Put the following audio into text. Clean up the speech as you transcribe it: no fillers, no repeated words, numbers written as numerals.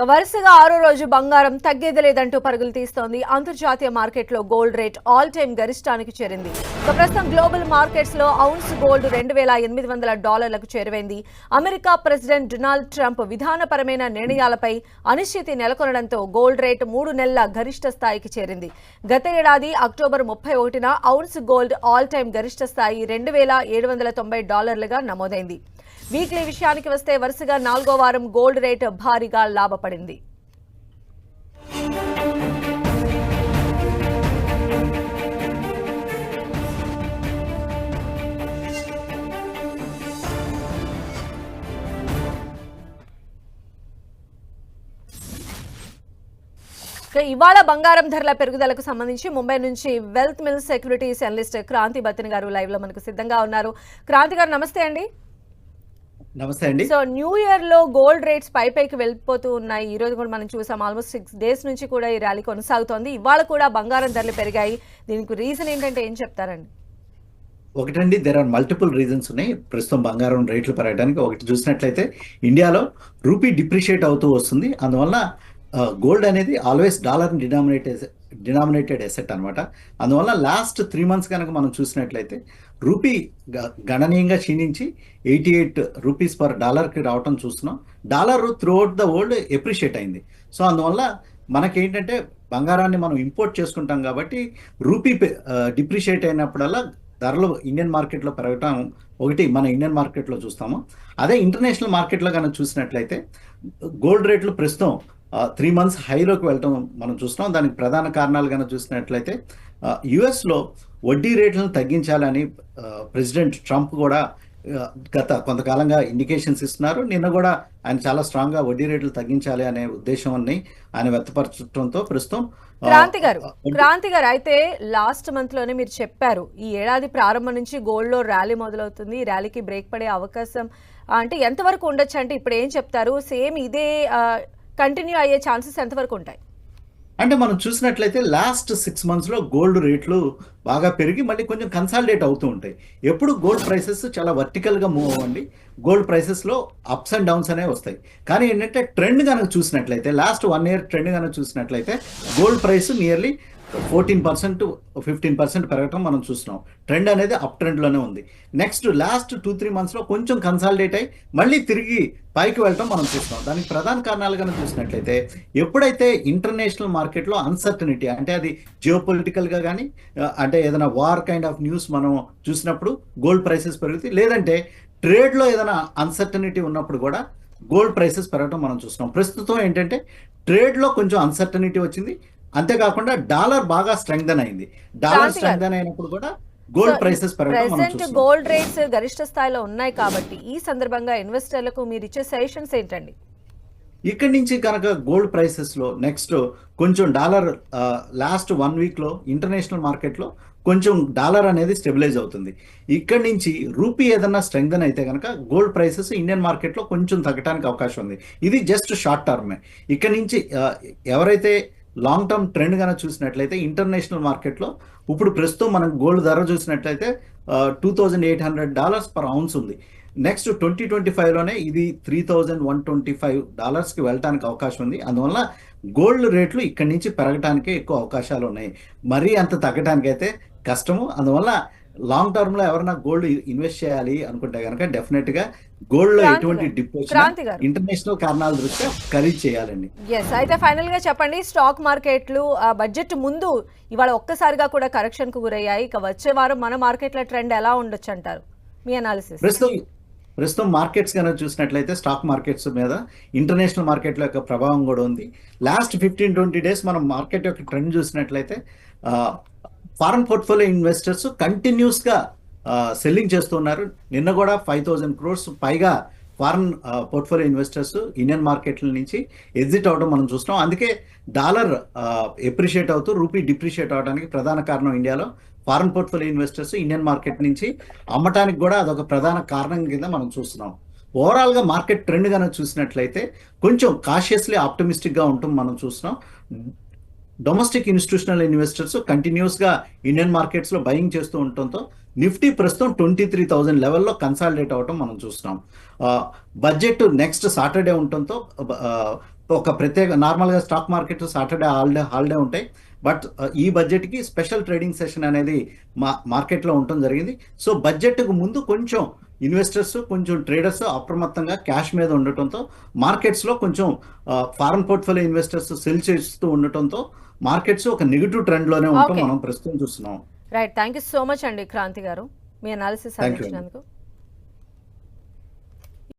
వరుసగా ఆరో రోజు బంగారం తగ్గేది లేదంటూ పరుగులు తీస్తోంది. అంతర్జాతీయ మార్కెట్లో గోల్డ్ రేట్ ఆల్ టైమ్ గరిష్టానికి చేరింది. ప్రస్తుతం గ్లోబల్ మార్కెట్స్ లో ఔన్స్ గోల్డ్ $2,800లకు చేరువైంది. అమెరికా ప్రెసిడెంట్ డొనాల్డ్ ట్రంప్ విధానపరమైన నిర్ణయాలపై అనిశ్చితి నెలకొనడంతో గోల్డ్ రేట్ 3 నెలల గరిష్ట స్థాయికి చేరింది. గత ఏడాది అక్టోబర్ 31న ఔన్స్ గోల్డ్ ఆల్ టైమ్ గరిష్ట స్థాయి $2,790గా నమోదైంది. వీక్లీ విషయానికి వస్తే వరుసగా 4వ వారం గోల్డ్ రేట్ భారీగా లాభపడింది. ఇవాళ బంగారం ధరల పెరుగుదలకు సంబంధించి ముంబై నుంచి Wealth Mill Securities analyst Kranthi Bathini గారు లైవ్ లో మనకు సిద్ధంగా ఉన్నారు. క్రాంతి గారు నమస్తే అండి. నమస్తే అండి. సో న్యూ ఇయర్ లో గోల్డ్ రేట్స్ పైకి వెళ్ళిపోతూ ఉన్నాయి. ఈ రోజు కూడా మనం చూసాం, ఆల్మోస్ట్ 6 days నుంచి కూడా ఈ ర్యాలీ కొనసాగుతోంది. ఇవాళ కూడా బంగారం ధరలు పెరిగాయి. దీనికి రీజన్ ఏంటంటే ఏం చెప్తారండి? ఒకటండి, దేర్ ఆర్ మల్టిపుల్ రీజన్స్ ఉన్నాయి ప్రస్తుతం బంగారం రేట్లు పెరగడానికి. ఒకటి చూసినట్లయితే ఇండియాలో రూపీ డిప్రిషియేట్ అవుతూ వస్తుంది. అందువల్ల గోల్డ్ అనేది ఆల్వేస్ డాలర్ డినామినేటెడ్ ఎసెట్ అనమాట. అందువల్ల లాస్ట్ 3 months కనుక మనం చూసినట్లయితే రూపీ గణనీయంగా క్షీణించి 88 రూపీస్ పర్ డాలర్కి రావటం చూస్తున్నాం. Dollar throughout the world appreciate అయింది. సో అందువల్ల మనకేంటంటే బంగారాన్ని మనం ఇంపోర్ట్ చేసుకుంటాం కాబట్టి రూపీ డిప్రిషియేట్ అయినప్పుడల్లా ధరలు ఇండియన్ మార్కెట్లో పెరగటం ఒకటి మన ఇండియన్ మార్కెట్లో చూస్తాము. అదే ఇంటర్నేషనల్ మార్కెట్లో కనుక చూసినట్లయితే గోల్డ్ రేట్లు ప్రస్తుతం 3 months హైలోకి వెళ్ళటం మనం చూస్తున్నాం. దానికి ప్రధాన కారణాలు కనుక చూసినట్లయితే యుఎస్లో వడ్డీ రేట్లను తగ్గించాలని ప్రెసిడెంట్ ట్రంప్ కూడా గత కొంతకాలంగా ఇండికేషన్స్ ఇస్తున్నారు. నిన్న కూడా ఆయన చాలా స్ట్రాంగ్గా వడ్డీ రేట్లు తగ్గించాలి అనే ఉద్దేశాన్ని ఆయన వ్యక్తపరచడంతో ప్రస్తుతం క్రాంతి గారు అయితే లాస్ట్ మంత్ లోనే మీరు చెప్పారు, ఈ ఏడాది ప్రారంభం నుంచి గోల్డ్ లో ర్యాలీ మొదలవుతుంది, ఈ ర్యాలీకి బ్రేక్ పడే అవకాశం అంటే ఎంతవరకు ఉండొచ్చు అంటే ఇప్పుడు ఏం చెప్తారు? సేమ్ ఇదే కంటిన్యూ అయ్యే ఛాన్సెస్ ఎంతవరకు ఉంటాయి అంటే మనం చూసినట్లయితే లాస్ట్ 6 monthsలో గోల్డ్ రేట్లు బాగా పెరిగి మళ్ళీ కొంచెం కన్సాలిడేట్ అవుతూ ఉంటాయి. ఎప్పుడు గోల్డ్ ప్రైసెస్ చాలా వర్టికల్గా మూవ్ అవ్వండి, గోల్డ్ ప్రైసెస్లో అప్స్ అండ్ డౌన్స్ అనేవి వస్తాయి. కానీ ఏంటంటే ట్రెండ్ కనుక చూసినట్లయితే లాస్ట్ 1 year ట్రెండ్ కనుక చూసినట్లయితే గోల్డ్ ప్రైస్ నియర్లీ 14% 15% పెరగటం మనం చూస్తున్నాం. ట్రెండ్ అనేది అప్ ట్రెండ్లోనే ఉంది. నెక్స్ట్ లాస్ట్ 2-3 monthsలో కొంచెం కన్సాలిడేట్ అయ్యి మళ్ళీ తిరిగి పైకి వెళ్ళటం మనం చూస్తున్నాం. దానికి ప్రధాన కారణాలు కనుక చూసినట్లయితే ఎప్పుడైతే ఇంటర్నేషనల్ మార్కెట్లో అన్సర్టనిటీ అంటే అది జియోపొలిటికల్గా కానీ అంటే ఏదైనా వార్ కైండ్ ఆఫ్ న్యూస్ మనం చూసినప్పుడు గోల్డ్ ప్రైసెస్ పెరుగుతాయి. లేదంటే ట్రేడ్లో ఏదైనా అన్సర్టనిటీ ఉన్నప్పుడు కూడా గోల్డ్ ప్రైసెస్ పెరగటం మనం చూస్తున్నాం. ప్రస్తుతం ఏంటంటే ట్రేడ్లో కొంచెం అన్సర్టనిటీ వచ్చింది. అంతేకాకుండా డాలర్ బాగా స్ట్రెంగ్థెన్ అయింది. డాలర్ స్ట్రెంగ్థెన్ అయినప్పుడు కూడా గోల్డ్ ప్రైసెస్ పెరగడం గోల్డ్ రేట్స్ గరిష్ట స్థాయిలో ఉన్నాయి కాబట్టి ఈ సందర్భంగా ఇన్వెస్టర్లకు మీరు ఇచ్చే సజెషన్స్ ఏంటండి? ఇక్కడి నుంచి కనుక గోల్డ్ ప్రైసెస్లో నెక్స్ట్ కొంచెం డాలర్ లాస్ట్ 1 weekలో ఇంటర్నేషనల్ మార్కెట్లో కొంచెం డాలర్ అనేది స్టెబిలైజ్ అవుతుంది. ఇక్కడి నుంచి రూపీ ఏదన్నా స్ట్రెంగ్థెన్ అయితే కనుక గోల్డ్ ప్రైసెస్ ఇండియన్ మార్కెట్లో కొంచెం తగ్గడానికి అవకాశం ఉంది. ఇది జస్ట్ షార్ట్ టర్మే. ఇక్కడి నుంచి ఎవరైతే లాంగ్ టర్మ్ ట్రెండ్ కనుక చూసినట్లయితే ఇంటర్నేషనల్ మార్కెట్లో ఇప్పుడు ప్రస్తుతం మనం గోల్డ్ ధర చూసినట్లయితే $2,800 per ounce ఉంది. నెక్స్ట్ 2025లోనే ఇది $3,125కి వెళ్ళటానికి అవకాశం ఉంది. అందువల్ల గోల్డ్ రేట్లు ఇక్కడి నుంచి పెరగటానికే ఎక్కువ అవకాశాలు ఉన్నాయి. మరీ అంత తగ్గడానికి అయితే కష్టము. అందువల్ల లాంగ్ టర్మ్ లో ఎవరైనా గోల్డ్ ఇన్వెస్ట్ చేయాలి అనుకుంటే కనుక డెఫినెట్ గా గోల్డ్ లో ఎటువంటి డిప్ ఇంటర్నేషనల్ కారణాల దృష్ట్యా ఖరీదు చేయాలండి. అయితే ఫైనల్ గా చెప్పండి, స్టాక్ మార్కెట్లు బడ్జెట్ ముందు ఇవాళ ఒక్కసారిగా కూడా కరెక్షన్ కు గురయ్యాయి. ఇక వచ్చే వారం మన మార్కెట్ల ట్రెండ్ ఎలా ఉండొచ్చు అంటారు మీ అనాలిసిస్? ప్రస్తుతం మార్కెట్స్ కనుక చూసినట్లయితే స్టాక్ మార్కెట్స్ మీద ఇంటర్నేషనల్ మార్కెట్ల యొక్క ప్రభావం కూడా ఉంది. లాస్ట్ 15-20 days మనం మార్కెట్ యొక్క ట్రెండ్ చూసినట్లయితే ఫారెన్ పోర్ట్ఫోలియో ఇన్వెస్టర్స్ కంటిన్యూస్గా సెల్లింగ్ చేస్తున్నారు. నిన్న కూడా 5,000 crores పైగా ఫారెన్ పోర్ట్ఫోలియో ఇన్వెస్టర్స్ ఇండియన్ మార్కెట్ల నుంచి ఎగ్జిట్ అవడం మనం చూస్తున్నాం. అందుకే డాలర్ ఎప్రిషియేట్ అవుతూ రూపీ డిప్రిషియేట్ అవడానికి ప్రధాన కారణం ఇండియాలో foreign portfolio investors Indian market నుంచి అమ్మటానికి కూడా అదొక ప్రధాన కారణం కింద మనం చూస్తున్నాం. ఓవరాల్గా మార్కెట్ ట్రెండ్ కనుక చూసినట్లయితే కొంచెం కాషియస్లీ ఆప్టమిస్టిక్గా ఉంటుంది మనం చూస్తున్నాం. డొమెస్టిక్ ఇన్స్టిట్యూషనల్ ఇన్వెస్టర్స్ కంటిన్యూస్గా ఇండియన్ మార్కెట్స్లో బయింగ్ చేస్తూ ఉండటంతో నిఫ్టీ ప్రస్తుతం 23,000 లెవెల్లో కన్సాలిడేట్ అవటం మనం చూస్తున్నాం. బడ్జెట్ నెక్స్ట్ సాటర్డే ఉండటంతో ఒక ప్రత్యేక నార్మల్గా స్టాక్ మార్కెట్ సాటర్డే హాలిడే ఉంటాయి. బట్ ఈ బడ్జెట్కి స్పెషల్ ట్రేడింగ్ సెషన్ అనేది మార్కెట్లో ఉండటం జరిగింది. సో బడ్జెట్కు ముందు కొంచెం ఇన్వెస్టర్స్ కొంచెం ట్రేడర్స్ అప్రమత్తంగా క్యాష్ మీద ఉండటంతో మార్కెట్స్లో కొంచెం ఫారెన్ పోర్ట్ఫోలియో ఇన్వెస్టర్స్ సెల్ చేస్తూ ఉండటంతో మార్కెట్స్ ఒక నెగిటివ్ ట్రెండ్లోనే ఉండటం Okay. మనం ప్రస్తుతం చూస్తున్నాం. Right, thank you so much అండి క్రాంతి గారు, మీ అనాలిసిస్ Thank you. అందించినందుకు.